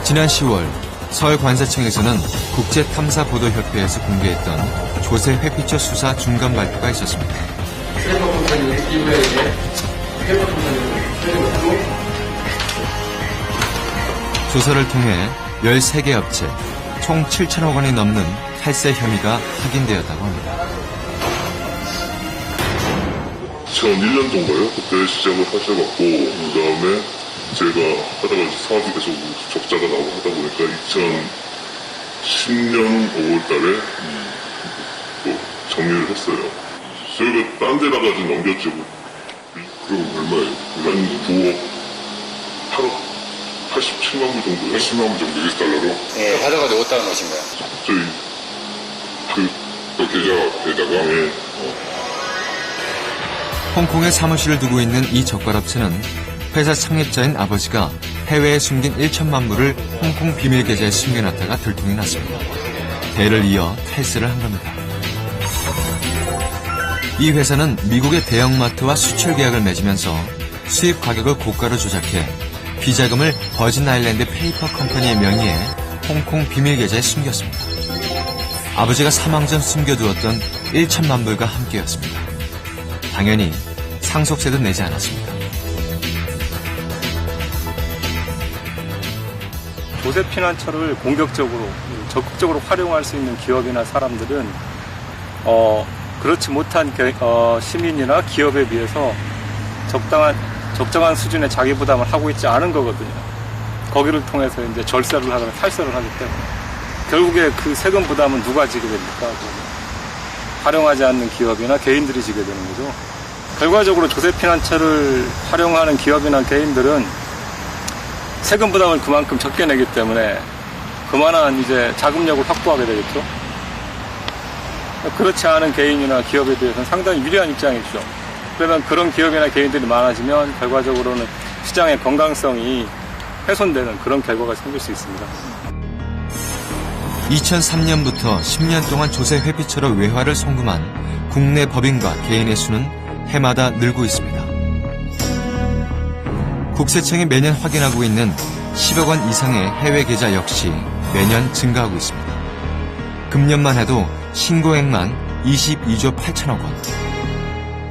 지난 10월 서울관세청에서는 국제탐사보도협회에서 공개했던 조세 회피처 수사 중간 발표가 있었습니다. 조사를 통해 13개 업체 총 7천억 원이 넘는 탈세 혐의가 확인되었다고 합니다. 2001년도인가요? 그때 시작을 하셔갖고 그 다음에 제가 하다가 사업이 계속 적자가 나오고 하다 보니까 2010년 5월달에 또 정리를 했어요. 저희가 딴 데다가 좀 넘겼죠. 그럼 얼마예요? 한 9억 8억 87만 불 정도요? 87만 불 정도 US달러로? 네. 가져가지고 어디다 놓으신 거예요? 저희 그 계좌에다가 네. 홍콩에 사무실을 두고 있는 이 젓갈업체는 회사 창립자인 아버지가 해외에 숨긴 1천만 불을 홍콩 비밀 계좌에 숨겨놨다가 들통이 났습니다. 대를 이어 탈세를 한 겁니다. 이 회사는 미국의 대형마트와 수출 계약을 맺으면서 수입 가격을 고가로 조작해 비자금을 버진 아일랜드 페이퍼 컴퍼니의 명의의 홍콩 비밀 계좌에 숨겼습니다. 아버지가 사망 전 숨겨두었던 1천만 불과 함께였습니다. 당연히 상속세도 내지 않았습니다. 조세 피난처를 공격적으로, 적극적으로 활용할 수 있는 기업이나 사람들은 그렇지 못한 시민이나 기업에 비해서 적정한 수준의 자기 부담을 하고 있지 않은 거거든요. 거기를 통해서 이제 절세를 하거나 탈세를 하기 때문에 결국에 그 세금 부담은 누가 지게 됩니까? 활용하지 않는 기업이나 개인들이 지게 되는 거죠. 결과적으로 조세 피난처를 활용하는 기업이나 개인들은 세금 부담을 그만큼 적게 내기 때문에 그만한 이제 자금력을 확보하게 되겠죠. 그렇지 않은 개인이나 기업에 대해서는 상당히 유리한 입장이죠. 그러면 그런 기업이나 개인들이 많아지면 결과적으로는 시장의 건강성이 훼손되는 그런 결과가 생길 수 있습니다. 2003년부터 10년 동안 조세 회피처로 외화를 송금한 국내 법인과 개인의 수는 해마다 늘고 있습니다. 국세청이 매년 확인하고 있는 10억 원 이상의 해외 계좌 역시 매년 증가하고 있습니다. 금년만 해도 신고액만 22조 8천억 원.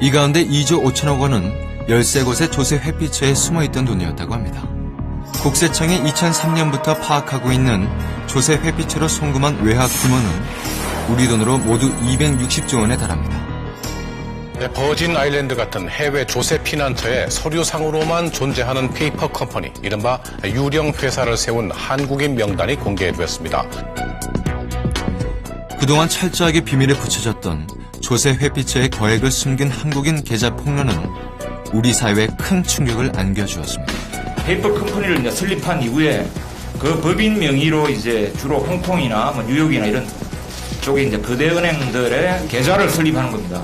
이 가운데 2조 5천억 원은 13곳의 조세 회피처에 숨어있던 돈이었다고 합니다. 국세청이 2003년부터 파악하고 있는 조세 회피처로 송금한 외화 규모는 우리 돈으로 모두 260조 원에 달합니다. 버진 아일랜드 같은 해외 조세 피난처에 서류상으로만 존재하는 페이퍼 컴퍼니, 이른바 유령 회사를 세운 한국인 명단이 공개됐습니다. 그동안 철저하게 비밀에 붙여졌던 조세 회피처의 거액을 숨긴 한국인 계좌 폭로는 우리 사회에 큰 충격을 안겨주었습니다. 페이퍼 컴퍼니를 이제 설립한 이후에 그 법인 명의로 이제 주로 홍콩이나 뉴욕이나 이런 쪽에 이제 거대 은행들의 계좌를 설립하는 겁니다.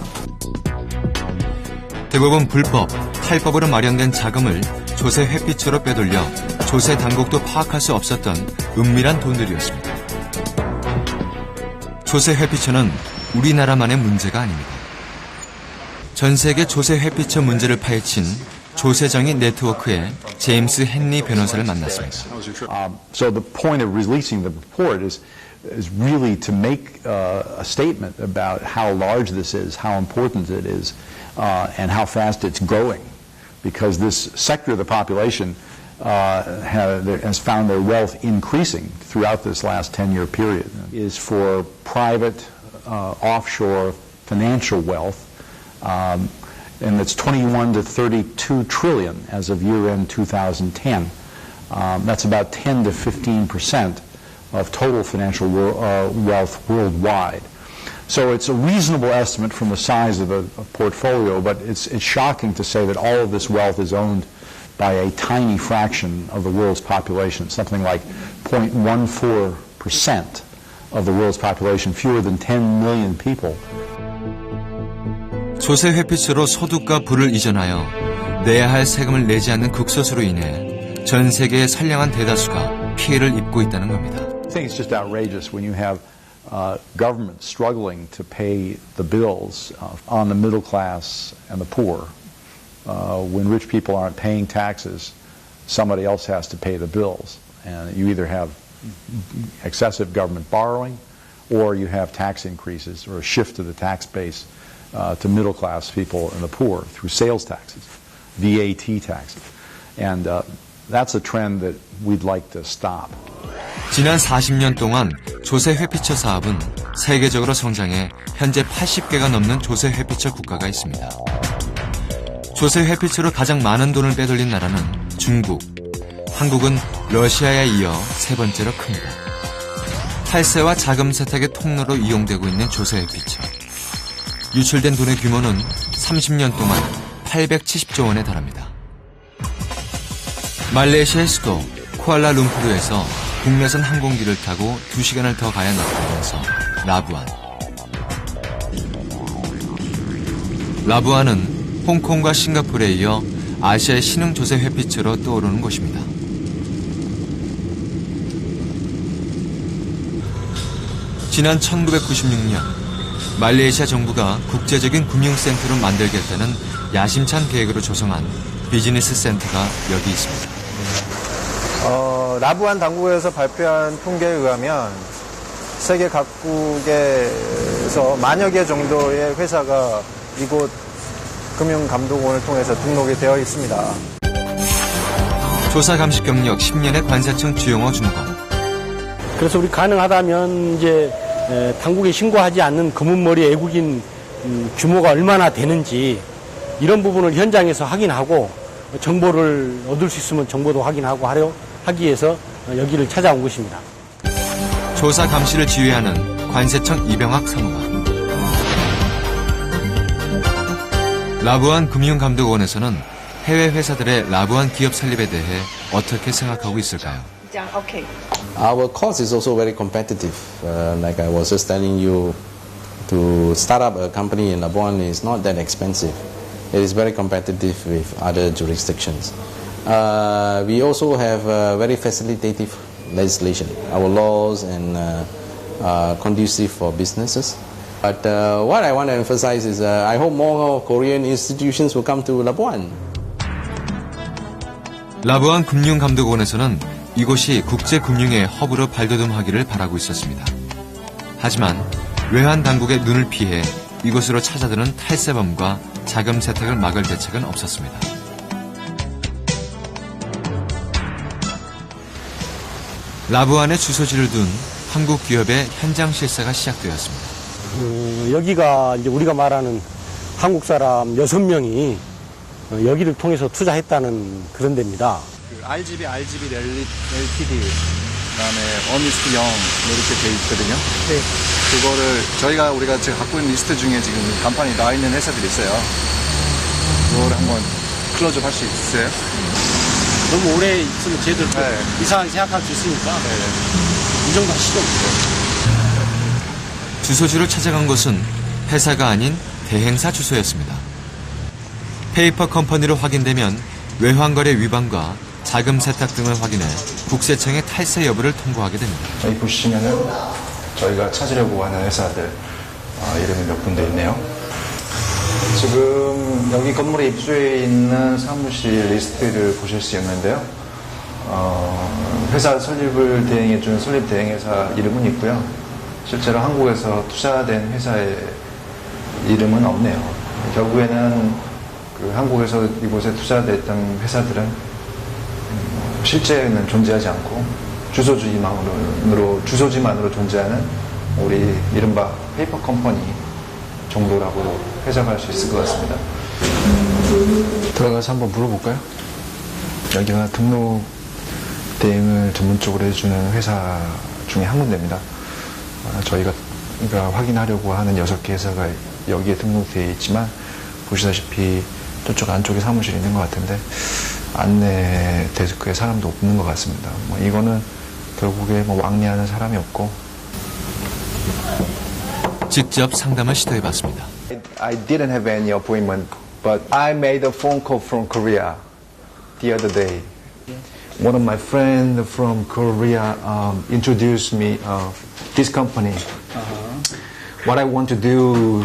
대부분 불법, 탈법으로 마련된 자금을 조세 회피처로 빼돌려 조세 당국도 파악할 수 없었던 은밀한 돈들이었습니다. 조세 회피처는 우리나라만의 문제가 아닙니다. 전 세계 조세 회피처 문제를 파헤친 조세정의 네트워크의 제임스 헨리 변호사를 만났습니다. So the point of releasing the report is really to make a statement about how large this is, how important it is, and how fast it's growing, because this sector of the population has found their wealth increasing throughout this last 10-year period. Is for private offshore financial wealth, and it's 21 to 32 trillion as of year-end 2010. That's about 10 to 15% of total financial wealth worldwide. So it's a reasonable estimate from the size of the portfolio, but it's shocking to say that all of this wealth is owned by a tiny fraction of the world's population, something like 0.14% of the world's population, fewer than 10 million people. 조세 회피처로 소득과 부를 이전하여 내야 할 세금을 내지 않는 극소수로 인해 전 세계의 선량한 대다수가 피해를 입고 있다는 겁니다. I think it's just outrageous when you have government struggling to pay the bills on the middle class and the poor. When rich people aren't paying taxes, somebody else has to pay the bills. And you either have excessive government borrowing or you have tax increases or a shift to the tax base to middle class people and the poor through sales taxes, VAT taxes. And that's a trend that we'd like to stop. 지난 40년 동안 조세 회피처 사업은 세계적으로 성장해 현재 80개가 넘는 조세 회피처 국가가 있습니다. 조세 회피처로 가장 많은 돈을 빼돌린 나라는 중국, 한국은 러시아에 이어 세 번째로 큽니다. 탈세와 자금 세탁의 통로로 이용되고 있는 조세 회피처. 유출된 돈의 규모는 30년 동안 870조 원에 달합니다. 말레이시아의 수도 쿠알라룸푸르에서 국내선 항공기를 타고 2시간을 더 가야 나타나면서 라부안. 라부안은 홍콩과 싱가포르에 이어 아시아의 신흥 조세 회피처로 떠오르는 곳입니다. 지난 1996년 말레이시아 정부가 국제적인 금융센터로 만들겠다는 야심찬 계획으로 조성한 비즈니스 센터가 여기 있습니다. 라부안 당국에서 발표한 통계에 의하면 세계 각국에서 만여 개 정도의 회사가 이곳 금융감독원을 통해서 등록이 되어 있습니다. 조사 감식 경력 10년의 관세청 주영호 주무관. 그래서 우리 가능하다면 이제 당국에 신고하지 않는 검은머리 외국인 규모가 얼마나 되는지 이런 부분을 현장에서 확인하고 정보를 얻을 수 있으면 정보도 확인하고 하기 위해서 여기를 찾아온 것입니다. 조사 감시를 지휘하는 관세청 이병학 사무관. 라부안 금융감독원에서는 해외 회사들의 라부안 기업 설립에 대해 어떻게 생각하고 있을까요? Okay. Our cost is also very competitive. Like I was just telling you, to start up a company in Labuan is not that expensive. It is very competitive with other jurisdictions. We also have very facilitative legislation. Our laws and conducive for businesses. But what I want to emphasize is I hope more Korean institutions will come to Labuan. 라부안 금융감독원에서는 이곳이 국제금융의 허브로 발돋움하기를 바라고 있었습니다. 하지만 외환 당국의 눈을 피해 이곳으로 찾아드는 탈세범과 자금 세탁을 막을 대책은 없었습니다. 라부안에 주소지를 둔 한국 기업의 현장 실사가 시작되었습니다. 여기가 이제 우리가 말하는 한국 사람 6명이 여기를 통해서 투자했다는 그런 데입니다. RGB LTD, 그다음에 어미스트 영 이렇게 돼 있거든요. 네. 그거를 우리가 지금 갖고 있는 리스트 중에 지금 간판이 나와 있는 회사들이 있어요. 그거를 한번 클로즈업 할 수 있어요? 너무 오래 있으면 쟤들 이상하게 생각할 수 있으니까 이 정도 하시죠. 주소지를 찾아간 곳은 회사가 아닌 대행사 주소였습니다. 페이퍼 컴퍼니로 확인되면 외환거래 위반과 자금 세탁 등을 확인해 국세청의 탈세 여부를 통보하게 됩니다. 여기 보시면은 저희가 찾으려고 하는 회사들 이름이 몇 군데 있네요. 지금 여기 건물에 입주해 있는 사무실 리스트를 보실 수 있는데요. 회사 설립을 대행해준 설립 대행회사 이름은 있고요. 실제로 한국에서 투자된 회사의 이름은 없네요. 결국에는 한국에서 이곳에 투자됐던 회사들은 실제는 존재하지 않고 주소지만으로 존재하는 우리 이른바 페이퍼 컴퍼니 정도라고 해석할 수 있을 것 같습니다. 들어가서 한번 물어볼까요? 여기가 등록 대행을 전문적으로 해주는 회사 중에 한 군데입니다. 저희가 확인하려고 하는 6개 회사가 여기에 등록되어 있지만 보시다시피 저쪽 안쪽에 사무실이 있는 것 같은데 안내 데스크에 사람도 없는 것 같습니다. 이거는 결국에 왕래하는 사람이 없고. 직접 상담을 시도해봤습니다. I didn't have any appointment, but I made a phone call from Korea the other day. One of my friends from Korea introduced me this company. What I want to do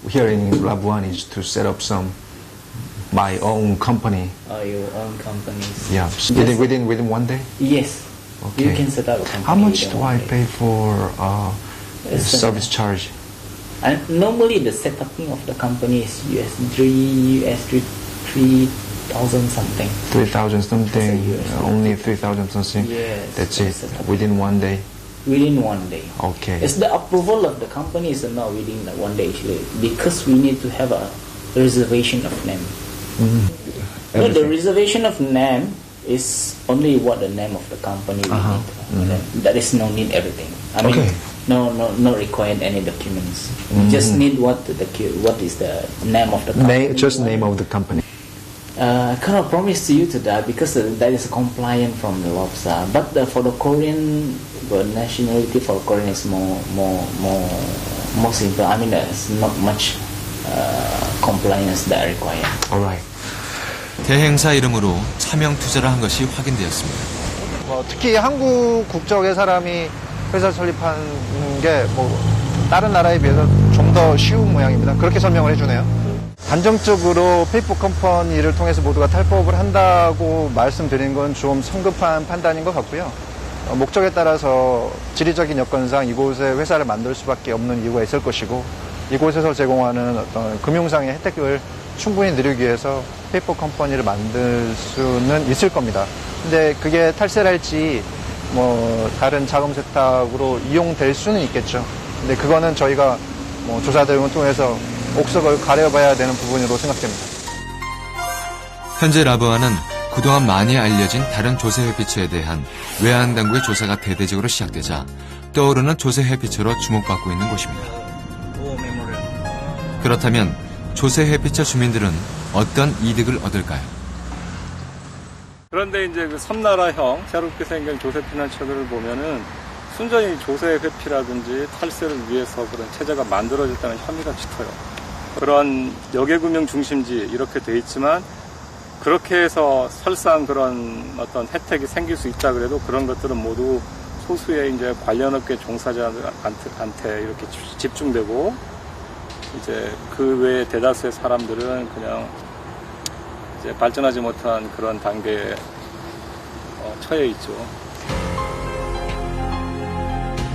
here in Labuan is to set up my own company. Your own companies? Yeah. Within one day? Yes. Okay. You can set up a company. How much do I pay for service charge? And normally the setuping of the company is $3,000 something. 3,000 something, only 3,000 something. Yes. That's it. Within 1 day. Within 1 day. Okay. It's the approval of the company is not within 1 day actually, because we need to have a reservation of name. No, the reservation of name is only what the name of the company we need. That is no need everything. I mean, no required any documents. Just need what is the name of the company. Just name of the company. I cannot promise to you to that because that is compliant from the LOPSA. But for the Korean, the nationality for Korean is more simple. I mean, there's not much compliance that required. All right. 대행사 이름으로 차명 투자를 한 것이 확인되었습니다. 특히 한국 국적의 사람이 회사 설립하는 게 다른 나라에 비해서 좀 더 쉬운 모양입니다. 그렇게 설명을 해주네요. 단정적으로 페이퍼 컴퍼니를 통해서 모두가 탈법을 한다고 말씀드린 건 좀 성급한 판단인 것 같고요. 목적에 따라서 지리적인 여건상 이곳에 회사를 만들 수밖에 없는 이유가 있을 것이고, 이곳에서 제공하는 어떤 금융상의 혜택을 충분히 누리기 위해서 페이퍼 컴퍼니를 만들 수는 있을 겁니다. 근데 그게 탈세랄지 다른 자금 세탁으로 이용될 수는 있겠죠. 근데 그거는 저희가 조사 대응을 통해서 옥석을 가려봐야 되는 부분으로 생각됩니다. 현재 라보아는 그동안 많이 알려진 다른 조세 회피처에 대한 외환 당국의 조사가 대대적으로 시작되자 떠오르는 조세 회피처로 주목받고 있는 곳입니다. 그렇다면 조세 회피처 주민들은 어떤 이득을 얻을까요? 그런데 이제 그 섬나라형 새롭게 생긴 조세 피난처들을 보면은 순전히 조세 회피라든지 탈세를 위해서 그런 체제가 만들어졌다는 혐의가 짙어요. 그런 역외금융 중심지 이렇게 돼 있지만 그렇게 해서 설상 그런 어떤 혜택이 생길 수 있다 그래도 그런 것들은 모두 소수의 이제 관련 업계 종사자한테 이렇게 집중되고 이제 그 외에 대다수의 사람들은 그냥 이제 발전하지 못한 그런 단계에 처해 있죠.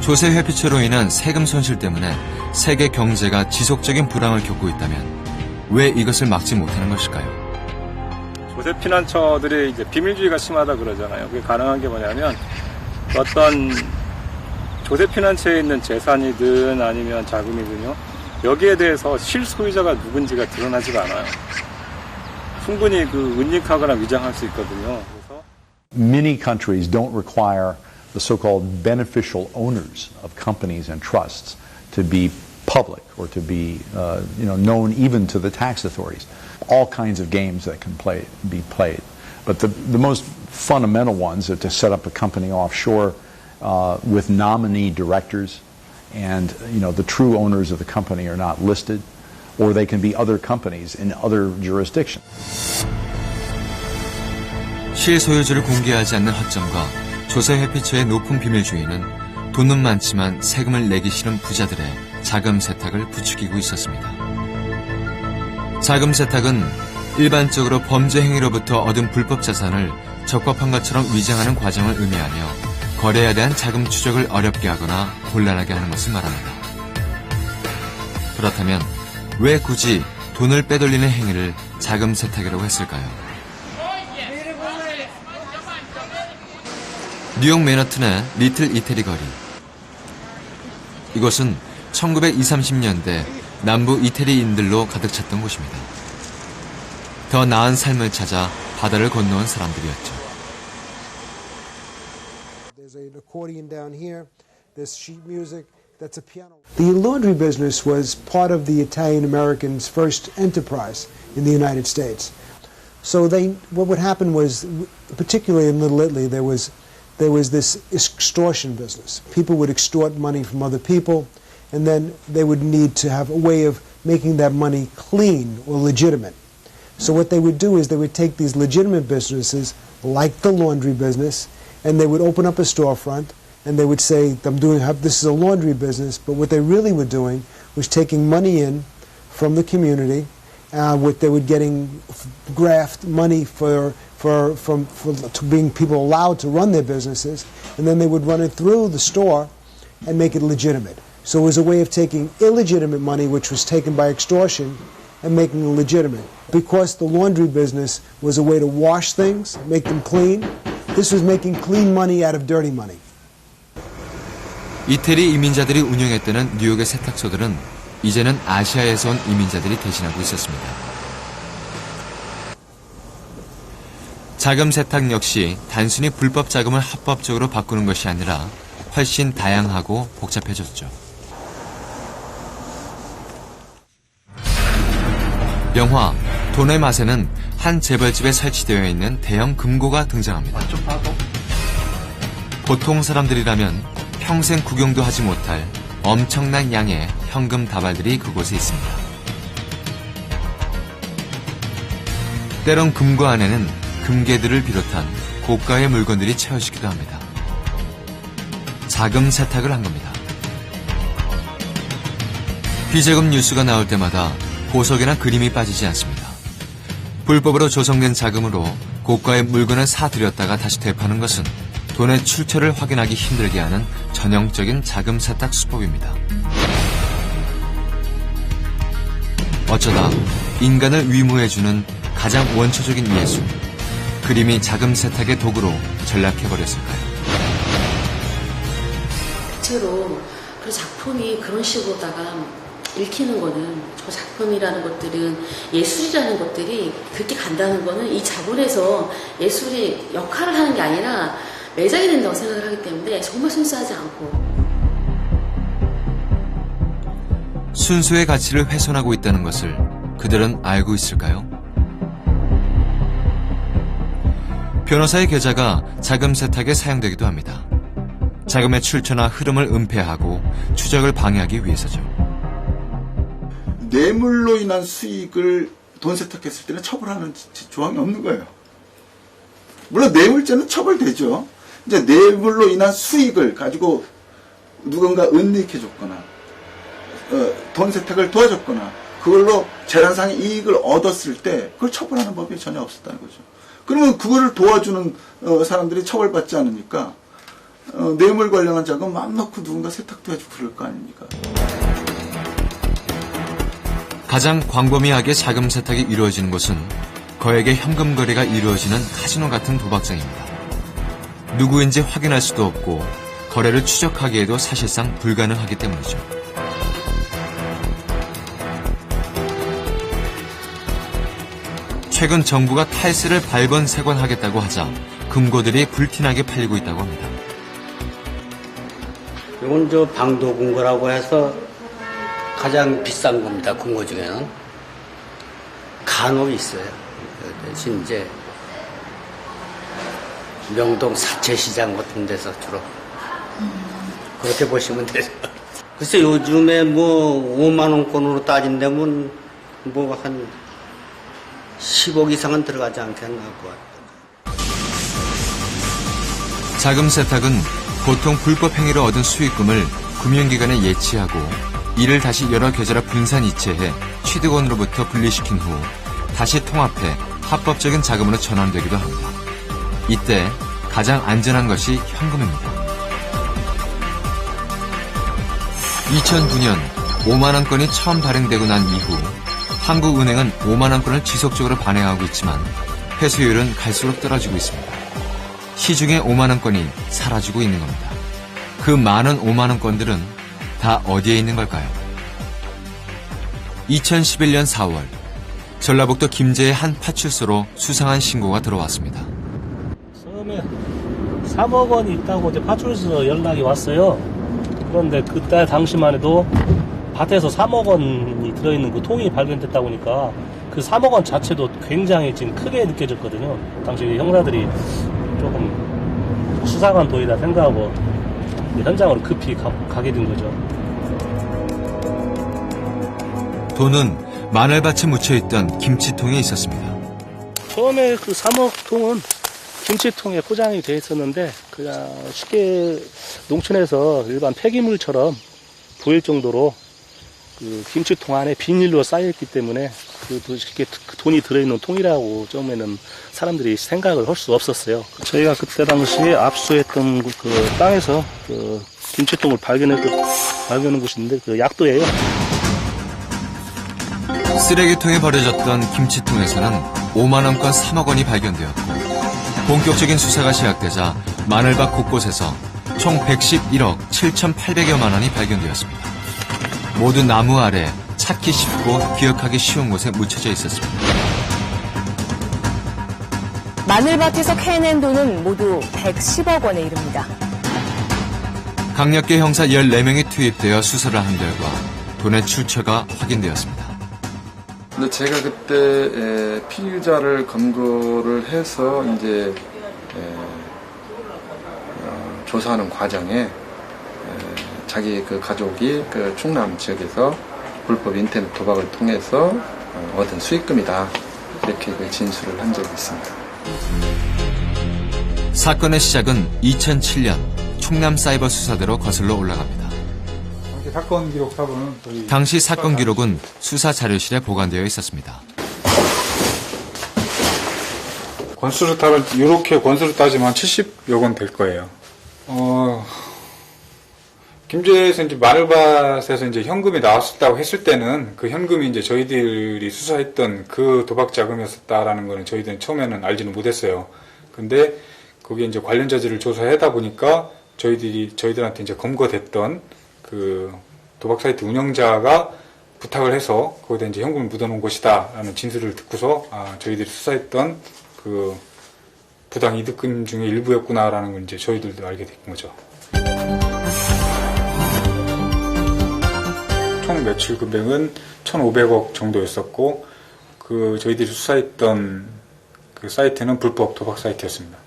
조세 회피처로 인한 세금 손실 때문에 세계 경제가 지속적인 불황을 겪고 있다면 왜 이것을 막지 못하는 것일까요? 조세 피난처들이 이제 비밀주의가 심하다 그러잖아요. 그게 가능한 게 뭐냐면 어떤 조세 피난처에 있는 재산이든 아니면 자금이든요. 여기에 대해서 실소유자가 누군지가 드러나지가 않아요. 충분히 은닉하거나 위장할 수 있거든요. 그래서 Many countries don't require the so-called beneficial owners of companies and trusts to be public or to be known even to the tax authorities. All kinds of games that can be played. But the most fundamental ones are to set up a company offshore with nominee directors, and the true owners of the company are not listed, or they can be other companies in other jurisdictions. 실소유주를 공개하지 않는 허점과 조세 회피처의 높은 비밀주의는 돈은 많지만 세금을 내기 싫은 부자들의 자금 세탁을 부추기고 있었습니다. 자금 세탁은 일반적으로 범죄 행위로부터 얻은 불법 자산을 적법한 것처럼 위장하는 과정을 의미하며 거래에 대한 자금 추적을 어렵게 하거나 곤란하게 하는 것을 말합니다. 그렇다면 왜 굳이 돈을 빼돌리는 행위를 자금 세탁이라고 했을까요? 뉴욕 맨하튼의 리틀 이태리 거리. 이곳은 1920, 30년대 남부 이태리인들로 가득 찼던 곳입니다. 더 나은 삶을 찾아 바다를 건너온 사람들이었죠. There's an accordion down here. There's sheet music. That's a piano. The laundry business was part of the Italian Americans' first enterprise in the United States. So what would happen was, particularly in Little Italy, there was this extortion business. People would extort money from other people, and then they would need to have a way of making that money clean or legitimate. So what they would do is they would take these legitimate businesses, like the laundry business, and they would open up a storefront, and they would say, this is a laundry business, but what they really were doing was taking money in from the community, what they were getting graft money for to being people allowed to run their businesses, and then they would run it through the store and make it legitimate. So it was a way of taking illegitimate money, which was taken by extortion, and making it legitimate. Because the laundry business was a way to wash things, make them clean, this was making clean money out of dirty money. 이태리 이민자들이 운영했다는 뉴욕의 세탁소들은 이제는 아시아에서 온 이민자들이 대신하고 있었습니다. 자금 세탁 역시 단순히 불법 자금을 합법적으로 바꾸는 것이 아니라 훨씬 다양하고 복잡해졌죠. 영화 돈의 맛에는 한 재벌집에 설치되어 있는 대형 금고가 등장합니다. 보통 사람들이라면 평생 구경도 하지 못할 엄청난 양의 현금 다발들이 그곳에 있습니다. 때론 금고 안에는 금괴들을 비롯한 고가의 물건들이 채워지기도 합니다. 자금 세탁을 한 겁니다. 비자금 뉴스가 나올 때마다 보석이나 그림이 빠지지 않습니다. 불법으로 조성된 자금으로 고가의 물건을 사들였다가 다시 되파는 것은 돈의 출처를 확인하기 힘들게 하는 전형적인 자금 세탁 수법입니다. 어쩌다 인간을 위무해주는 가장 원초적인 예술, 그림이 자금 세탁의 도구로 전락해버렸을까요? 대체로 그 작품이 그런 식으로다가 읽히는 거는 저 작품이라는 것들은 예술이라는 것들이 그렇게 간다는 거는 이 자본에서 예술이 역할을 하는 게 아니라 매장이 된다고 생각을 하기 때문에 정말 순수하지 않고 순수의 가치를 훼손하고 있다는 것을 그들은 알고 있을까요? 변호사의 계좌가 자금 세탁에 사용되기도 합니다. 자금의 출처나 흐름을 은폐하고 추적을 방해하기 위해서죠. 뇌물로 인한 수익을 돈 세탁했을 때는 처벌하는 조항이 없는 거예요. 물론 뇌물죄는 처벌되죠. 이제 뇌물로 인한 수익을 가지고 누군가 은닉해줬거나 돈 세탁을 도와줬거나 그걸로 재산상의 이익을 얻었을 때 그걸 처벌하는 법이 전혀 없었다는 거죠. 그러면 그거를 도와주는 사람들이 처벌받지 않으니까 뇌물 관련한 자금 맘 놓고 누군가 세탁도 해주고 그럴 거 아닙니까? 가장 광범위하게 자금 세탁이 이루어지는 곳은 거액의 현금 거래가 이루어지는 카지노 같은 도박장입니다. 누구인지 확인할 수도 없고 거래를 추적하기에도 사실상 불가능하기 때문이죠. 최근 정부가 탈세를 발본색원하겠다고 하자 금고들이 불티나게 팔리고 있다고 합니다. 이건 저 방도금고라고 해서 가장 비싼 겁니다. 금고 중에는 간혹 있어요. 대신 이제 명동 사채시장 같은 데서 주로 그렇게 보시면 되죠. 글쎄 요즘에 뭐 5만 원권으로 따진다면 뭐 한 10억 이상은 들어가지 않겠나 고. 자금 세탁은 보통 불법 행위로 얻은 수익금을 금융기관에 예치하고 이를 다시 여러 계좌로 분산 이체해 취득원으로부터 분리시킨 후 다시 통합해 합법적인 자금으로 전환되기도 합니다. 이때 가장 안전한 것이 현금입니다. 2009년 5만원권이 처음 발행되고 난 이후 한국은행은 5만원권을 지속적으로 발행하고 있지만 회수율은 갈수록 떨어지고 있습니다. 시중에 5만원권이 사라지고 있는 겁니다. 그 많은 5만원권들은 다 어디에 있는 걸까요? 2011년 4월 전라북도 김제의 한 파출소로 수상한 신고가 들어왔습니다. 처음에 3억 원이 있다고 이제 파출소에서 연락이 왔어요. 그런데 그때 당시만 해도 밭에서 3억 원이 들어있는 그 통이 발견됐다 보니까 그 3억 원 자체도 굉장히 지금 크게 느껴졌거든요. 당시 형사들이 조금 수상한 돈이다 생각하고 현장으로 급히 가게 된 거죠. 돈은 마늘밭에 묻혀있던 김치통에 있었습니다. 처음에 그 3억 통은 김치통에 포장이 돼 있었는데 그냥 쉽게 농촌에서 일반 폐기물처럼 보일 정도로 그 김치통 안에 비닐로 쌓여있기 때문에 이렇게 돈이 들어있는 통이라고 처음에는 사람들이 생각을 할 수 없었어요. 저희가 그때 당시에 압수했던 그 땅에서 그 김치통을 발견한 곳인데 그 약도예요. 쓰레기통에 버려졌던 김치통에서는 5만 원권 3억 원이 발견되었고 본격적인 수사가 시작되자 마늘밭 곳곳에서 총 111억 7,800여만 원이 발견되었습니다. 모두 나무 아래 찾기 쉽고 기억하기 쉬운 곳에 묻혀져 있었습니다. 마늘밭에서 캐낸 돈은 모두 110억 원에 이릅니다. 강력계 형사 14명이 투입되어 수사를 한 결과 돈의 출처가 확인되었습니다. 근데 제가 그때 피의자를 검거를 해서 이제 조사하는 과정에 자기 그 가족이 그 충남 지역에서 불법 인터넷 도박을 통해서 얻은 수익금이다 이렇게 그 진술을 한 적이 있습니다. 사건의 시작은 2007년 충남사이버수사대로 거슬러 올라갑니다. 사건 기록 사본은 저희 당시 사건 기록은 수사 자료실에 보관되어 있었습니다. 권수를 따면 이렇게 권수를 따지면 70여 건 될 거예요. 김제에서 이제 마늘밭에서 이제 현금이 나왔었다고 했을 때는 그 현금이 이제 저희들이 수사했던 그 도박 자금이었었다라는 거는 저희들은 처음에는 알지는 못했어요. 근데 거기에 이제 관련자들을 조사하다 보니까 저희들한테 이제 검거됐던 그 도박 사이트 운영자가 부탁을 해서 거기다 이제 현금을 묻어놓은 것이다라는 진술을 듣고서 저희들이 수사했던 그 부당 이득금 중에 일부였구나라는 걸 이제 저희들도 알게 된 거죠. 총 매출 금액은 1,500억 정도였었고 그 저희들이 수사했던 그 사이트는 불법 도박 사이트였습니다.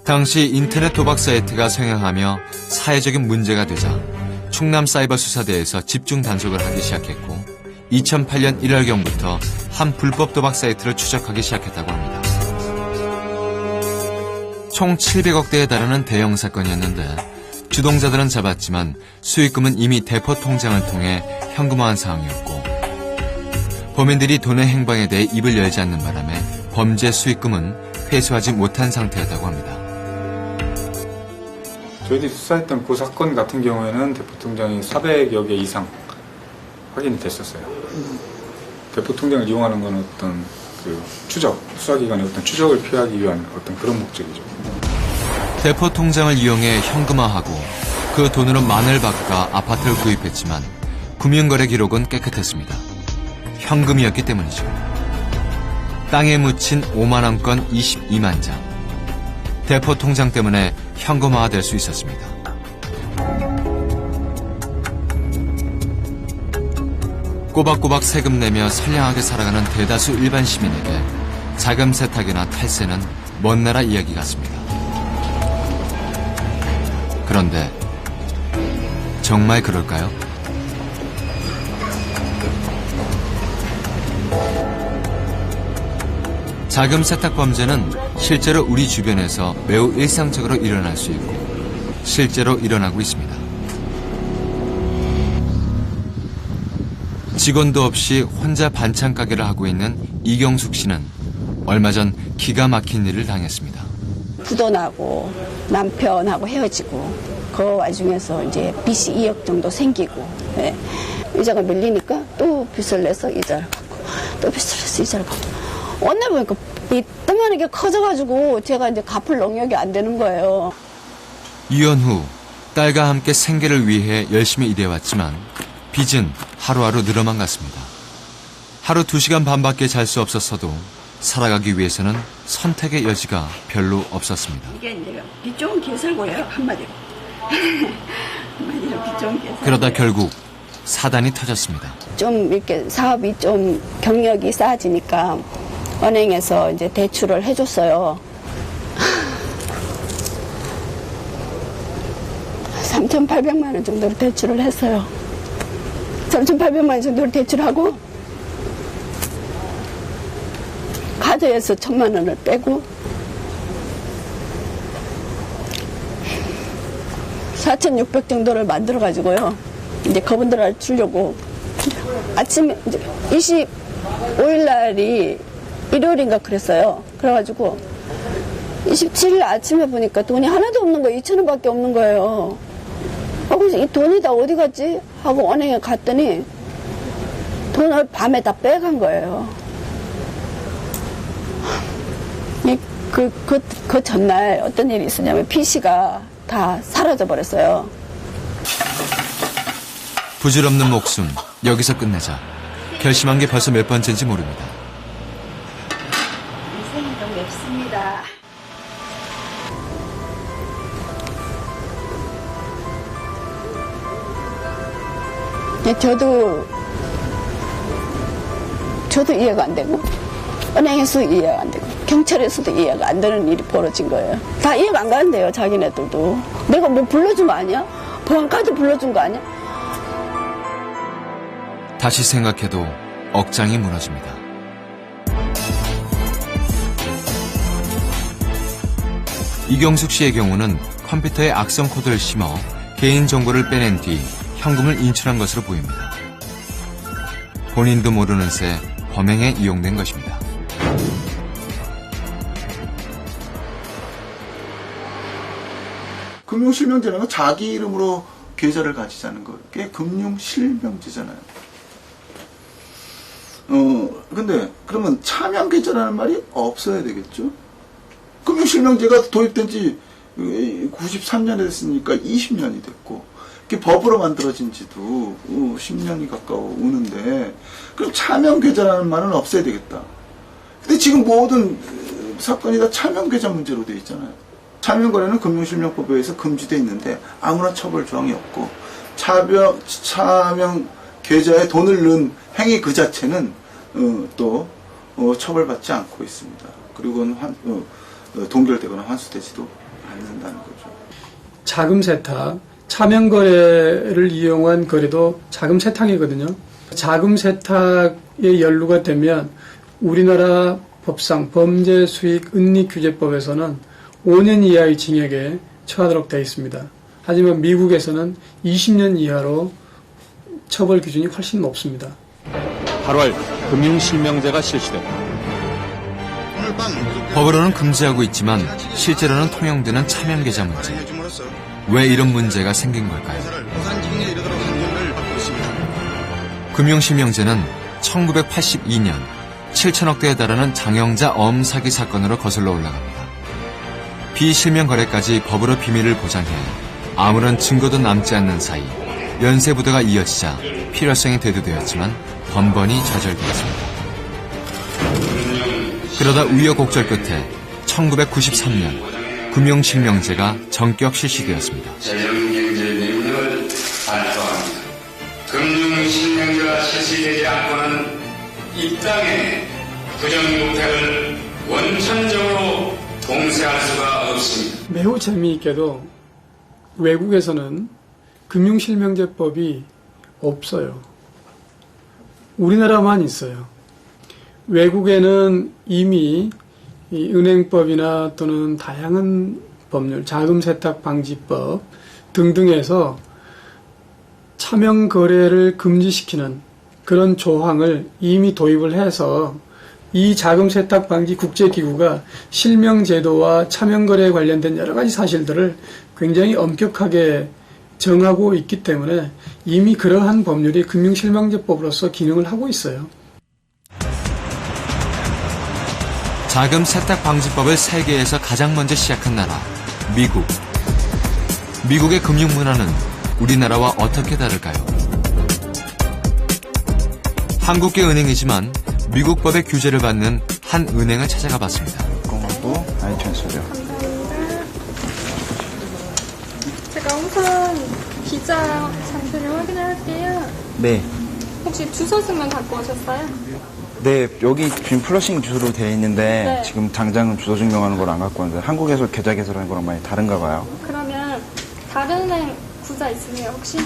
당시 인터넷 도박 사이트가 횡행하며 사회적인 문제가 되자 충남사이버수사대에서 집중 단속을 하기 시작했고 2008년 1월경부터 한 불법 도박 사이트를 추적하기 시작했다고 합니다. 총 700억대에 달하는 대형 사건이었는데 주동자들은 잡았지만 수익금은 이미 대포 통장을 통해 현금화한 상황이었고 범인들이 돈의 행방에 대해 입을 열지 않는 바람에 범죄 수익금은 회수하지 못한 상태였다고 합니다. 저희들이 수사했던 그 사건 같은 경우에는 대포 통장이 400여 개 이상 확인이 됐었어요. 대포 통장을 이용하는 건 어떤 그 수사기관의 어떤 추적을 피하기 위한 어떤 그런 목적이죠. 대포 통장을 이용해 현금화하고 그 돈으로 마늘밭과 아파트를 구입했지만 금융거래 기록은 깨끗했습니다. 현금이었기 때문이죠. 땅에 묻힌 5만 원권 22만 장. 대포 통장 때문에 현금화될 수 있었습니다. 꼬박꼬박 세금 내며 선량하게 살아가는 대다수 일반 시민에게 자금 세탁이나 탈세는 먼 나라 이야기 같습니다. 그런데 정말 그럴까요? 자금 세탁 범죄는 실제로 우리 주변에서 매우 일상적으로 일어날 수 있고 실제로 일어나고 있습니다. 직원도 없이 혼자 반찬 가게를 하고 있는 이경숙 씨는 얼마 전 기가 막힌 일을 당했습니다. 부도 나고 남편하고 헤어지고 그 와중에서 이제 빚이 2억 정도 생기고 이자가 밀리니까 또 빚을 내서 이자를 갚고 또 빚을 내서 이자를 갚고 오늘 보니까 빚 때문에 이게 커져가지고 제가 이제 갚을 능력이 안 되는 거예요. 이혼 후 딸과 함께 생계를 위해 열심히 일해왔지만 빚은 하루하루 늘어만 갔습니다. 하루 2시간 반밖에 잘 수 없었어도 살아가기 위해서는 선택의 여지가 별로 없었습니다. 이게 이제 빚 좋은 개설고요, 한마디로. 한마디로 빚 좋은 개설. 그러다 결국 사단이 터졌습니다. 좀 이렇게 사업이 좀 경력이 쌓아지니까 은행에서 이제 대출을 해줬어요. 3,800만 원 정도로 대출을 했어요. 3,800만 원 정도로 대출하고 카드에서 1,000만 원을 빼고 4,600 정도를 만들어가지고요. 이제 그분들을 주려고 아침에 이제 25일 날이 일요일인가 그랬어요. 그래가지고 27일 아침에 보니까 돈이 하나도 없는 거예요. 2,000원밖에 없는 거예요. 그래서 이 돈이 다 어디 갔지? 하고 은행에 갔더니 돈을 밤에 다 빼간 거예요. 그 전날 어떤 일이 있었냐면 PC가 다 사라져 버렸어요. 부질없는 목숨, 여기서 끝내자. 결심한 게 벌써 몇 번째인지 모릅니다. 인생이 좀 맵습니다. 저도 이해가 안 되고, 은행에서도 이해가 안 되고, 경찰에서도 이해가 안 되는 일이 벌어진 거예요. 다 이해가 안 가는데요, 자기네들도. 내가 뭐 불러준 거 아니야? 보안카드 불러준 거 아니야? 다시 생각해도 억장이 무너집니다. 이경숙 씨의 경우는 컴퓨터에 악성 코드를 심어 개인정보를 빼낸 뒤 현금을 인출한 것으로 보입니다. 본인도 모르는 새 범행에 이용된 것입니다. 금융실명제라는 건 자기 이름으로 계좌를 가지자는 거. 그게 금융실명제잖아요. 근데 그러면 차명계좌라는 말이 없어야 되겠죠? 금융실명제가 도입된 지 93년에 됐으니까 20년이 됐고, 그게 법으로 만들어진 지도 10년이 가까워 오는데, 그럼 차명계좌라는 말은 없어야 되겠다. 근데 지금 모든 사건이 다 차명계좌 문제로 되어 있잖아요. 차명거래는 금융실명법에 의해서 금지되어 있는데 아무런 처벌 조항이 없고, 차명 계좌에 돈을 넣은 행위 그 자체는 또 처벌받지 않고 있습니다. 그리고 동결되거나 환수되지도 않는다는 거죠. 자금 세탁, 차명거래를 이용한 거래도 자금 세탁이거든요. 자금 세탁에 연루가 되면 우리나라 법상 범죄수익은닉규제법에서는 5년 이하의 징역에 처하도록 되어 있습니다. 하지만 미국에서는 20년 이하로 처벌 기준이 훨씬 높습니다. 8월 금융실명제가 실시됩니다. 법으로는 금지하고 있지만 실제로는 통용되는 차명계좌 문제. 왜 이런 문제가 생긴 걸까요? 금융실명제는 1982년 7천억 대에 달하는 장영자 어음 사기 사건으로 거슬러 올라갑니다. 비실명 거래까지 법으로 비밀을 보장해 아무런 증거도 남지 않는 사이 연쇄부도가 이어지자 필요성이 대두되었지만 번번이 좌절되었습니다. 그러다 우여곡절 끝에 1993년 금융실명제가 전격 실시되었습니다. 재정경제 능력을 발표합니다. 금융실명제가 실시되지 않고는 이 땅에 부정부패를 원천적으로 봉쇄할 수가 없습니다. 매우 재미있게도 외국에서는 금융실명제법이 없어요. 우리나라만 있어요. 외국에는 이미 이 은행법이나 또는 다양한 법률, 자금세탁방지법 등등에서 차명거래를 금지시키는 그런 조항을 이미 도입을 해서 이 자금세탁방지 국제기구가 실명제도와 차명거래에 관련된 여러 가지 사실들을 굉장히 엄격하게 정하고 있기 때문에 이미 그러한 법률이 금융실명제법으로서 기능을 하고 있어요. 자금 세탁 방지법을 세계에서 가장 먼저 시작한 나라, 미국. 미국의 금융 문화는 우리나라와 어떻게 다를까요? 한국계 은행이지만 미국 법의 규제를 받는 한 은행을 찾아가 봤습니다. 공하고 아이튠스요. 제가 우선 기자 상표를 확인할게요. 네. 혹시 주소증만 갖고 오셨어요? 네, 여기 지금 플러싱 주소로 되어 있는데 네. 지금 당장은 주소 증명하는 걸 안 갖고 왔는데 한국에서 계좌 개설하는 거랑 많이 다른가 봐요. 그러면 다른 은행 구자 있으세요 혹시?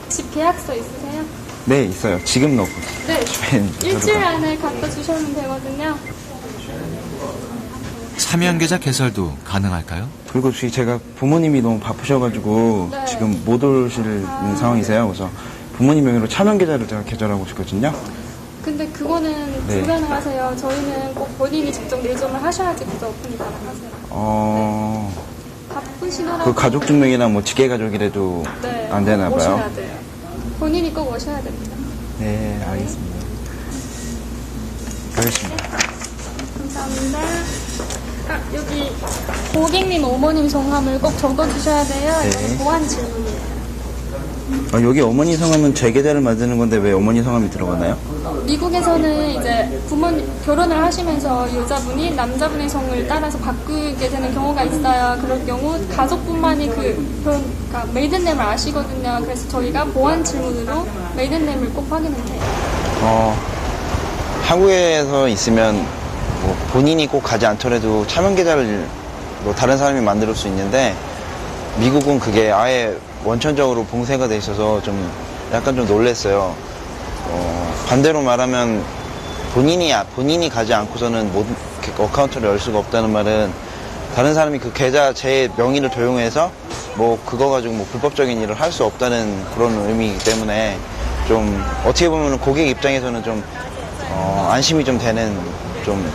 집 계약서 있으세요? 네, 있어요. 지금 넣고. 네. 주변 일주일 안에 갖다 주시면 되거든요. 차명계좌 개설도 가능할까요? 그리고 제가 부모님이 너무 바쁘셔가지고 네. 지금 못 오시는 상황이세요. 그래서 부모님 명의로 차명 계좌를 제가 개설하고 싶거든요. 근데 그거는 네. 불가능하세요. 저희는 꼭 본인이 직접 내점을 하셔야지 그저 오픈이 가능하세요. 바쁘시더라고요. 그 가족 증명이나 뭐 직계 가족이라도 네, 안 되나 봐요. 오셔야 돼요. 본인이 꼭 오셔야 됩니다. 네, 알겠습니다. 알겠습니다. 감사합니다. 여기 고객님 어머님 성함을 꼭 적어주셔야 돼요. 네. 이거는 보안 질문이에요. 여기 어머니 성함은 제 계좌를 만드는 건데 왜 어머니 성함이 들어가나요? 미국에서는 이제 부모님 결혼을 하시면서 여자분이 남자분의 성을 따라서 바꾸게 되는 경우가 있어요. 그럴 경우 가족분만이 그러니까 메이든네임을 아시거든요. 그래서 저희가 보안 질문으로 메이든네임을 꼭 확인을 해요. 한국에서 있으면 뭐 본인이 꼭 가지 않더라도 차명 계좌를 뭐 다른 사람이 만들 수 있는데 미국은 그게 아예 원천적으로 봉쇄가 돼 있어서 좀 약간 좀 놀랬어요. 반대로 말하면 본인이 가지 않고서는 모든 어카운트를 열 수가 없다는 말은 다른 사람이 그 계좌 제 명의를 도용해서 뭐 그거 가지고 뭐 불법적인 일을 할 수 없다는 그런 의미이기 때문에 좀 어떻게 보면 고객 입장에서는 좀 안심이 좀 되는 좀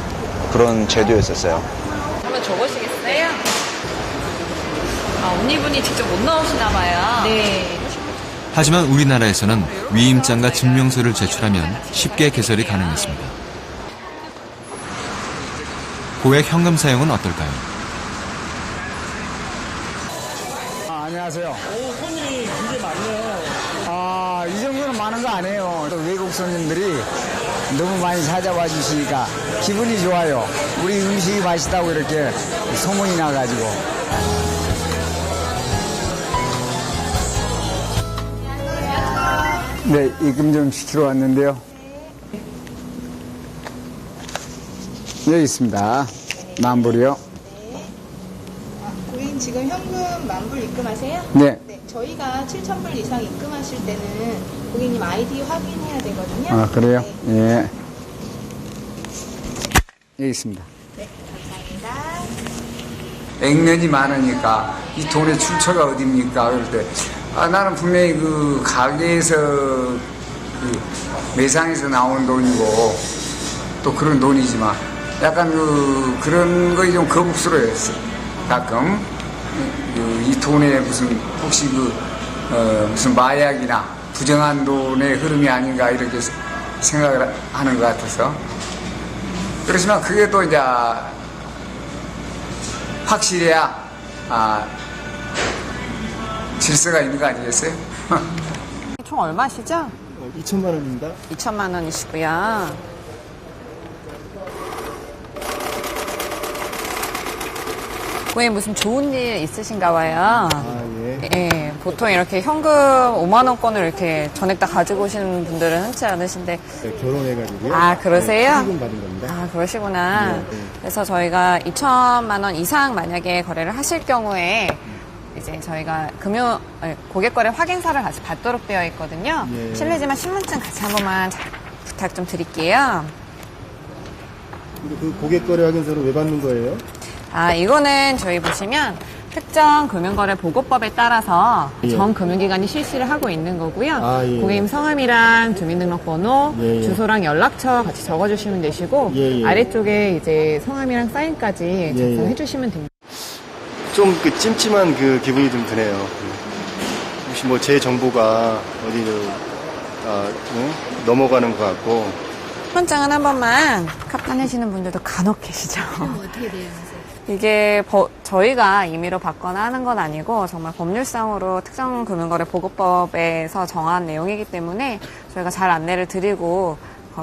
그런 제도였었어요. 한번 줘보시겠어요? 언니분이 직접 못 나오시나 봐요. 네. 하지만 우리나라에서는 위임장과 증명서를 제출하면 쉽게 개설이 가능했습니다. 고액 현금 사용은 어떨까요? 안녕하세요. 손님이 굉장히 많네요. 이 정도는 많은 거 아니에요. 또 외국 손님들이 너무 많이 찾아와 주시니까 기분이 좋아요. 우리 음식이 맛있다고 이렇게 소문이 나가지고. 네, 입금 좀 시키러 왔는데요. 여기 있습니다. 만불이요. 고객님 지금 현금 만불 입금하세요? 네. 저희가 7,000불 이상 입금하실 때는 고객님 아이디 확인해야 되거든요. 그래요? 예. 여기 있습니다. 네, 감사합니다. 액면이 많으니까 이 돈의 출처가 어딥니까? 그럴 때 나는 분명히 그 가게에서 그 매상에서 나온 돈이고 또 그런 돈이지만 약간 그런 거에 좀 거북스러워요. 가끔 이 돈에 무슨 혹시 무슨 마약이나 부정한 돈의 흐름이 아닌가 이렇게 생각을 하는 것 같아서 그렇지만 그게 또 이제 확실해야 질서가 있는 거 아니겠어요? 총 얼마시죠? 2천만 원입니다. 2천만 원이시고요. 고객님 무슨 좋은 일 있으신가 봐요. 예. 보통 이렇게 현금 5만 원권을 이렇게 전액 다 가지고 오시는 분들은 흔치 않으신데. 네, 결혼해가지고요. 그러세요? 세금 받은 겁니다. 그러시구나. 네. 그래서 저희가 2천만 원 이상 만약에 거래를 하실 경우에 이제 저희가 고객거래 확인서를 같이 받도록 되어 있거든요. 예. 실례지만 신분증 같이 한 번만 부탁 좀 드릴게요. 근데 그 고객거래 확인서를 왜 받는 거예요? 이거는 저희 보시면 특정 금융거래보고법에 따라서 전 금융기관이 실시를 하고 있는 거고요. 고객님 성함이랑 주민등록번호, 주소랑 연락처 같이 적어주시면 되시고 아래쪽에 이제 성함이랑 사인까지 작성해 주시면 됩니다. 좀 그 찜찜한 그 기분이 좀 드네요. 혹시 뭐 제 정보가 어디 넘어가는 것 같고. 신분증은 한 번만 카판내시는 분들도 간혹 계시죠. 어떻게 돼요? 이게 저희가 임의로 받거나 하는 건 아니고 정말 법률상으로 특정금융거래보고법에서 정한 내용이기 때문에 저희가 잘 안내를 드리고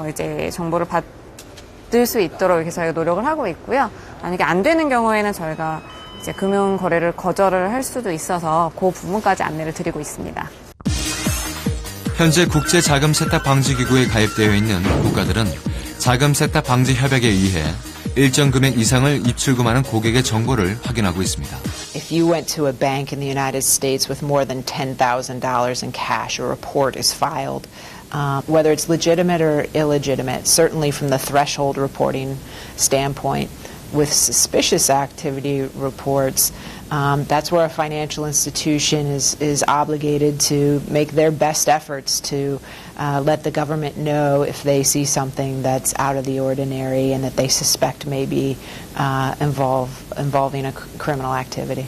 이제 정보를 받을 수 있도록 이렇게 저희가 노력을 하고 있고요. 만약에 안 되는 경우에는 저희가 이제 금융거래를 거절을 할 수도 있어서 그 부분까지 안내를 드리고 있습니다. 현재 국제자금세탁방지기구에 가입되어 있는 국가들은 자금세탁방지협약에 의해 일정 금액 이상을 입출금하는 고객의 정보를 확인하고 있습니다. If you went to a bank in the United States with more than $10,000 in cash, a report is filed. Whether it's legitimate or illegitimate, certainly from the threshold reporting standpoint, with suspicious activity reports, that's where a financial institution is obligated to make their best efforts to let the government know if they see something that's out of the ordinary and that they suspect may be involving a criminal activity.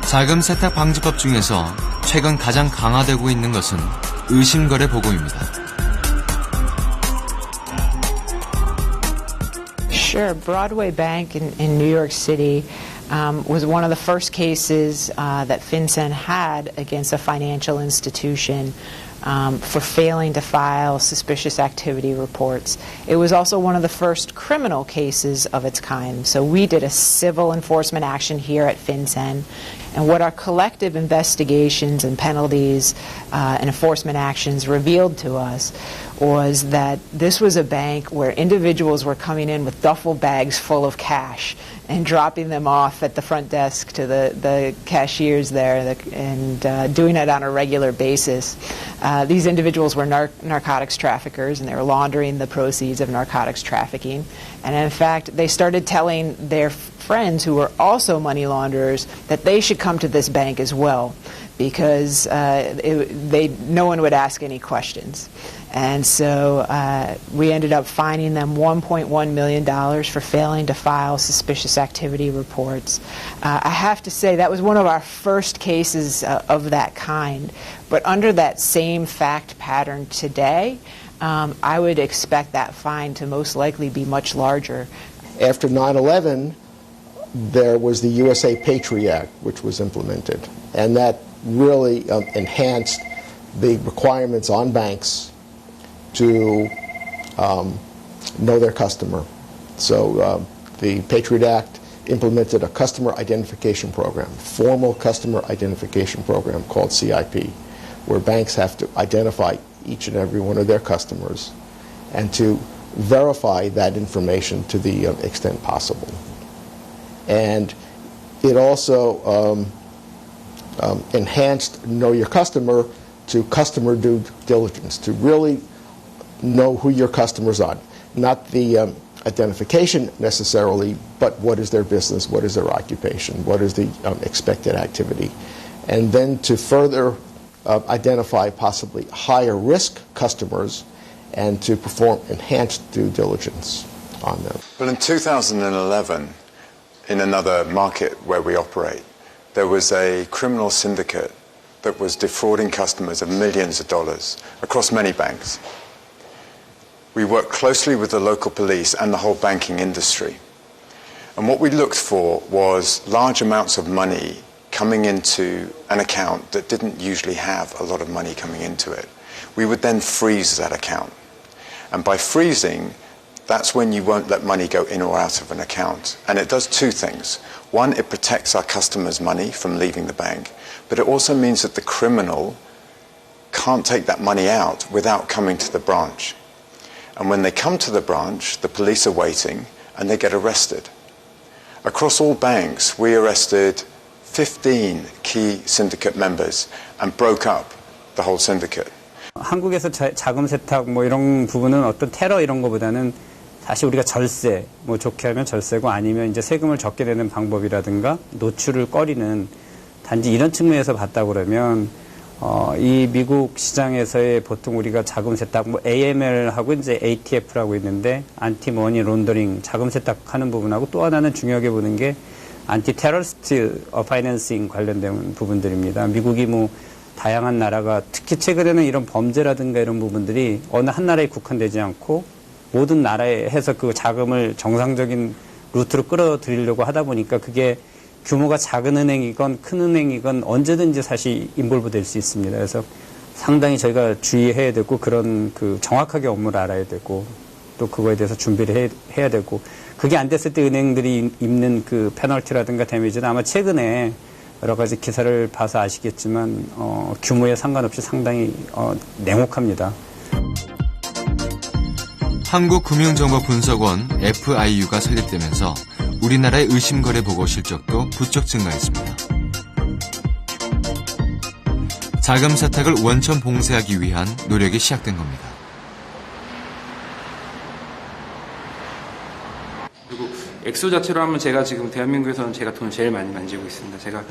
자금 세탁 방지법 중에서 최근 가장 강화되고 있는 것은 의심거래 보고입니다. Sure. Broadway Bank in New York City was one of the first cases that FinCEN had against a financial institution for failing to file suspicious activity reports. It was also one of the first criminal cases of its kind. So we did a civil enforcement action here at FinCEN, and what our collective investigations and penalties and enforcement actions revealed to us was that this was a bank where individuals were coming in with duffel bags full of cash and dropping them off at the front desk to the cashiers there and doing it on a regular basis. These individuals were narcotics traffickers, and they were laundering the proceeds of narcotics trafficking. And in fact, they started telling their friends who were also money launderers that they should come to this bank as well, because no one would ask any questions. And so we ended up fining them $1.1 million for failing to file suspicious activity reports. I have to say that was one of our first cases of that kind. But under that same fact pattern today, I would expect that fine to most likely be much larger. After 9/11, there was the USA Patriot Act, which was implemented. And that really enhanced the requirements on banks to know their customer. So the Patriot Act implemented a customer identification program, formal customer identification program called CIP, where banks have to identify each and every one of their customers and to verify that information to the extent possible. And it also enhanced Know Your Customer to customer due diligence, to really know who your customers are. Not the identification necessarily, but what is their business, what is their occupation, what is the expected activity. And then to further identify possibly higher risk customers and to perform enhanced due diligence on them. Well, in 2011, in another market where we operate, there was a criminal syndicate that was defrauding customers of millions of dollars across many banks. We worked closely with the local police and the whole banking industry. And what we looked for was large amounts of money coming into an account that didn't usually have a lot of money coming into it. We would then freeze that account. And by freezing, that's when you won't let money go in or out of an account. And it does two things. One, it protects our customers' money from leaving the bank, but it also means that the criminal can't take that money out without coming to the branch. And when they come to the branch, the police are waiting and they get arrested. Across all banks, we arrested 15 key syndicate members and broke up the whole syndicate. 한국에서 자금 세탁 뭐 이런 부분은 어떤 테러 이런 거보다는 사실 우리가 절세, 뭐 좋게 하면 절세고 아니면 이제 세금을 적게 내는 방법이라든가 노출을 꺼리는 단지 이런 측면에서 봤다 그러면 이 미국 시장에서의 보통 우리가 자금 세탁, 뭐 AML하고 이제 ATF라고 있는데 안티 머니 론더링 자금 세탁하는 부분하고 또 하나는 중요하게 보는 게 안티 테러리스트 파이낸싱 관련된 부분들입니다. 미국이 뭐 다양한 나라가 특히 최근에는 이런 범죄라든가 이런 부분들이 어느 한 나라에 국한되지 않고 모든 나라에 해서 그 자금을 정상적인 루트로 끌어들이려고 하다 보니까 그게 규모가 작은 은행이건 큰 은행이건 언제든지 사실 인볼브 될 수 있습니다. 그래서 상당히 저희가 주의해야 되고 그런 그 정확하게 업무를 알아야 되고 또 그거에 대해서 준비를 해야 되고 그게 안 됐을 때 은행들이 입는 그 페널티라든가 데미지는 아마 최근에 여러 가지 기사를 봐서 아시겠지만 규모에 상관없이 상당히 냉혹합니다. 한국금융정보분석원 FIU가 설립되면서 우리나라의 의심거래 보고 실적도 부쩍 증가했습니다. 자금 세탁을 원천 봉쇄하기 위한 노력이 시작된 겁니다. 그리고 액수 자체로 하면 제가 지금 대한민국에서는 제가 돈을 제일 많이 만지고 있습니다. 제가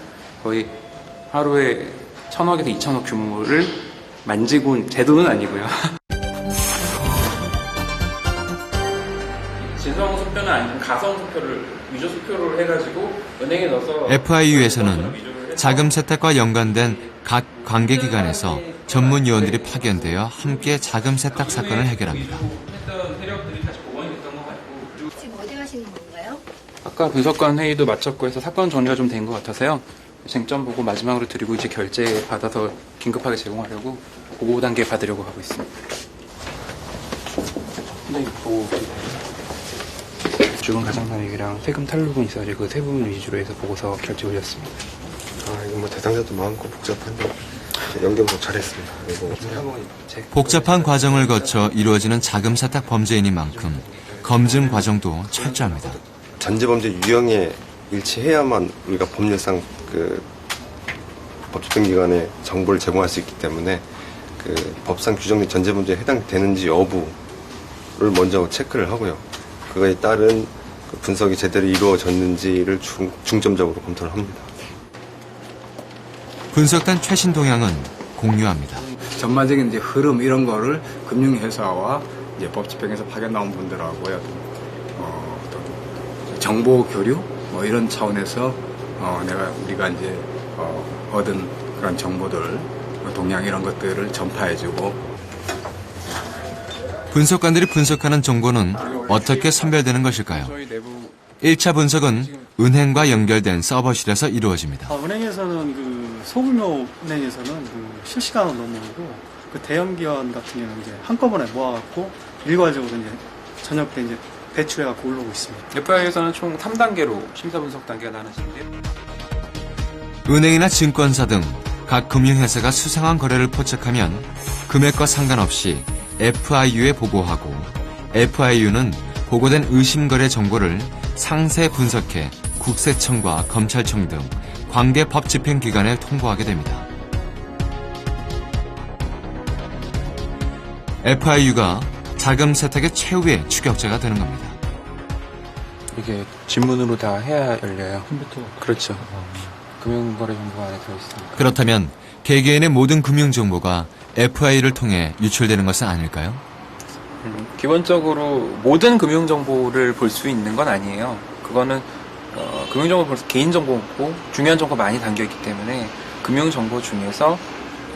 거의 하루에 1,000억에서 2,000억 규모를 만지고 제 돈은 아니고요. 진성 수표는 아니고 가성 수표를 위조 수표를 해가지고 은행에 넣어서 FIU에서는 자금 세탁과 연관된 각 관계기관에서 전문 요원들이 파견되어 함께 자금 세탁 사건을 해결합니다. 지금 어디 가시는 건가요? 아까 분석관 회의도 마쳤고 해서 사건 정리가 좀 된 것 같아서요. 쟁점 보고 마지막으로 드리고 이제 결제 받아서 긴급하게 제공하려고 보고 단계 받으려고 하고 있습니다. 네, 보고 주금 가상납입이랑 세금 탈루분 있어가지고 그 세 부분 위주로 해서 보고서 결제 올렸습니다. 이거 뭐 대상자도 많고 복잡한데 연결도 잘했습니다. 복잡한 과정을 거쳐 이루어지는 자금 세탁 범죄인인 만큼 검증 과정도 철저합니다. 전제범죄 유형에 일치해야만 우리가 법률상 그 법집행 기관에 정보를 제공할 수 있기 때문에 그 법상 규정된 전제범죄에 해당되는지 여부를 먼저 체크를 하고요. 그거에 따른 그 분석이 제대로 이루어졌는지를 중점적으로 검토를 합니다. 분석된 최신 동향은 공유합니다. 전반적인 이제 흐름 이런 거를 금융회사와 이제 법집행에서 파견 나온 분들하고요, 정보 교류 뭐 이런 차원에서 우리가 이제 얻은 그런 정보들, 동향 이런 것들을 전파해주고. 분석관들이 분석하는 정보는 어떻게 선별되는 것일까요? 1차 분석은 은행과 연결된 서버실에서 이루어집니다. 은행에서는 그 소규모 은행에서는 그 실시간으로 넘어오고 그 대형 기관 같은 경우는 이제 한꺼번에 모아갖고 일괄적으로 이제 저녁 때 이제 배출해갖고 올라오고 있습니다. FI에서는 총 3단계로 심사 분석 단계가 나눠지는데 은행이나 증권사 등 각 금융회사가 수상한 거래를 포착하면 금액과 상관없이 FIU에 보고하고 FIU는 보고된 의심거래 정보를 상세 분석해 국세청과 검찰청 등 관계 법집행기관에 통보하게 됩니다. FIU가 자금 세탁의 최후의 추격자가 되는 겁니다. 이게 지문으로 다 해야 열려요. 컴퓨터. 그렇죠. 금융거래 정보 안에 들어있습니다. 그렇다면 개개인의 모든 금융정보가 FIU를 통해 유출되는 것은 아닐까요? 기본적으로 모든 금융정보를 볼 수 있는 건 아니에요. 그거는 금융정보 벌써 개인정보고 중요한 정보가 많이 담겨있기 때문에 금융정보 중에서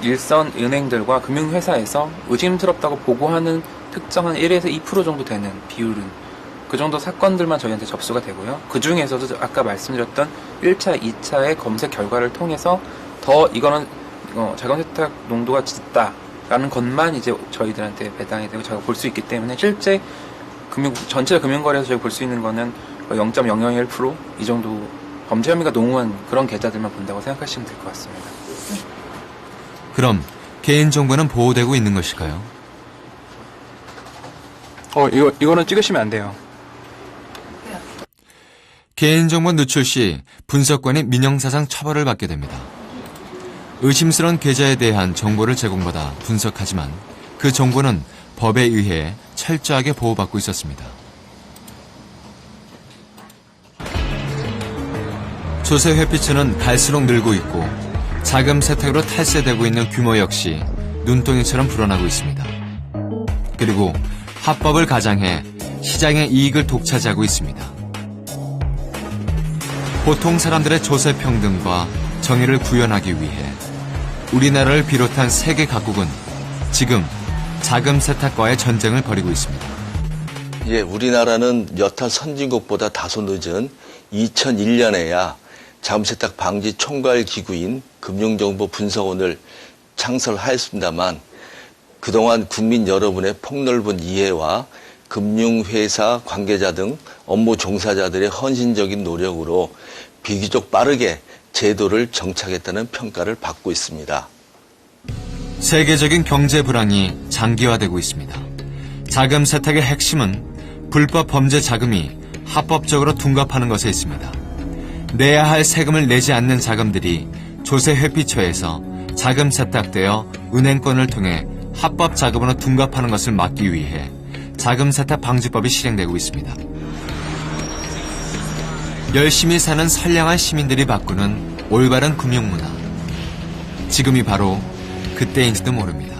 일선 은행들과 금융회사에서 의심스럽다고 보고하는 특정한 1에서 2% 정도 되는 비율은 그 정도 사건들만 저희한테 접수가 되고요. 그 중에서도 아까 말씀드렸던 1차, 2차의 검색 결과를 통해서 더 이거는 자금 세탁 농도가 짙다라는 것만 이제 저희들한테 배당이 되고 저희가 볼 수 있기 때문에 실제 전체 금융거래에서 저희가 볼 수 있는 거는 0.001% 이 정도 범죄 혐의가 농후한 그런 계좌들만 본다고 생각하시면 될 것 같습니다. 그럼 개인정보는 보호되고 있는 것일까요? 이거는 찍으시면 안 돼요. 개인정보 누출 시 분석관이 민형사상 처벌을 받게 됩니다. 의심스러운 계좌에 대한 정보를 제공받아 분석하지만 그 정보는 법에 의해 철저하게 보호받고 있었습니다. 조세 회피처는 갈수록 늘고 있고 자금 세탁으로 탈세되고 있는 규모 역시 눈덩이처럼 불어나고 있습니다. 그리고 합법을 가장해 시장의 이익을 독차지하고 있습니다. 보통 사람들의 조세 평등과 정의를 구현하기 위해 우리나라를 비롯한 세계 각국은 지금 자금 세탁과의 전쟁을 벌이고 있습니다. 우리나라는 여타 선진국보다 다소 늦은 2001년에야 자금 세탁 방지 총괄 기구인 금융정보분석원을 창설하였습니다만 그동안 국민 여러분의 폭넓은 이해와 금융회사 관계자 등 업무 종사자들의 헌신적인 노력으로 비교적 빠르게 제도를 정착했다는 평가를 받고 있습니다. 세계적인 경제 불황이 장기화되고 있습니다. 자금 세탁의 핵심은 불법 범죄 자금이 합법적으로 둔갑하는 것에 있습니다. 내야 할 세금을 내지 않는 자금들이 조세 회피처에서 자금 세탁되어 은행권을 통해 합법 자금으로 둔갑하는 것을 막기 위해 자금 세탁 방지법이 실행되고 있습니다. 열심히 사는 선량한 시민들이 바꾸는 올바른 금융문화. 지금이 바로 그때인지도 모릅니다.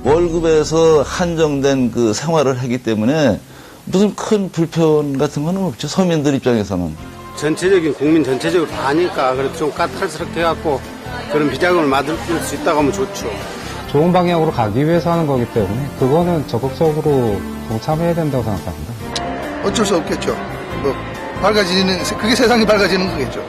월급에서 한정된 그 생활을 하기 때문에 무슨 큰 불편 같은 건 없죠. 서민들 입장에서는. 전체적인 국민 전체적으로 다 하니까 그래도 좀 까탈스럽게 해갖고 그런 비자금을 만들 수 있다고 하면 좋죠. 좋은 방향으로 가기 위해서 하는 거기 때문에 그거는 적극적으로 동참해야 된다고 생각합니다. 어쩔 수 없겠죠. 뭐 밝아지는 그게 세상이 밝아지는 거겠죠.